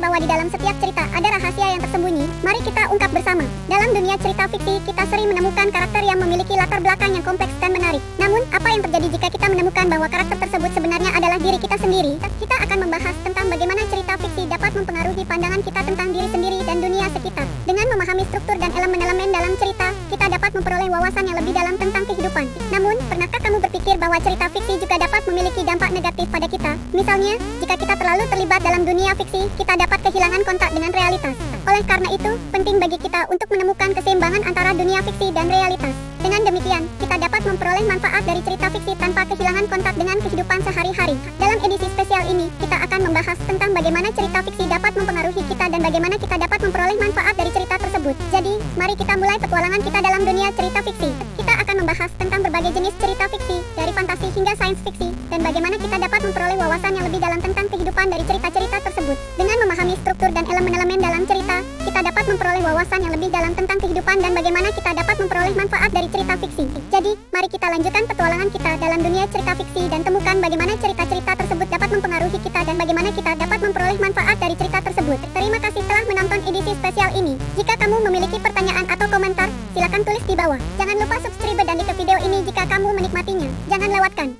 bahwa di dalam setiap cerita ada rahasia yang tersembunyi? Mari kita ungkap bersama. Dalam dunia cerita fiksi, kita sering menemukan karakter yang memiliki latar belakang yang kompleks dan menarik. Namun, apa yang terjadi jika kita menemukan bahwa karakter tersebut sebenarnya adalah diri kita sendiri? Kita akan membahas tentang bagaimana cerita fiksi dapat mempengaruhi pandangan kita tentang diri sendiri dan dunia sekitar. Dengan memahami struktur dan elemen-elemen dalam cerita, kita dapat memperoleh wawasan yang lebih dalam tentang kehidupan. Namun, pernahkah kamu berpikir bahwa cerita fiksi juga dapat memiliki dampak negatif pada kita? Misalnya, jika kita terlalu terlibat dalam dunia fiksi, kita dapat kehilangan kontak dengan realitas. Oleh karena itu, penting bagi kita untuk menemukan keseimbangan antara dunia fiksi dan realitas. Dengan demikian, kita dapat memperoleh manfaat dari cerita fiksi tanpa kehilangan kontak dengan kehidupan sehari-hari. Dalam edisi spesial ini, kita akan membahas tentang bagaimana cerita fiksi dapat mempengaruhi kita dan bagaimana kita dapat memperoleh manfaat dari cerita tersebut. Jadi, mari kita mulai petualangan kita dalam dunia cerita fiksi. Kita akan membahas tentang berbagai jenis cerita fiksi, dari fantasi hingga sains fiksi, dan bagaimana kita dapat memperoleh wawasan yang lebih dalam tentang kehidupan dari cerita-cerita tersebut. Dengan memahami struktur dan elemen-elemen dalam cerita, kita dapat memperoleh wawasan yang lebih dalam tentang kehidupan dan bagaimana kita dapat memperoleh manfaat dari cerita fiksi. Jadi, mari kita lanjutkan petualangan kita dalam dunia cerita fiksi dan temukan bagaimana cerita-cerita tersebut dapat mempengaruhi kita dan bagaimana kita dapat memperoleh manfaat dari cerita tersebut. Terima kasih telah menonton edisi spesial ini. Jika kamu memiliki pertanyaan atau komentar, silakan tulis di bawah. Jangan lupa subscribe dan like video ini jika kamu menikmatinya. Jangan lewatkan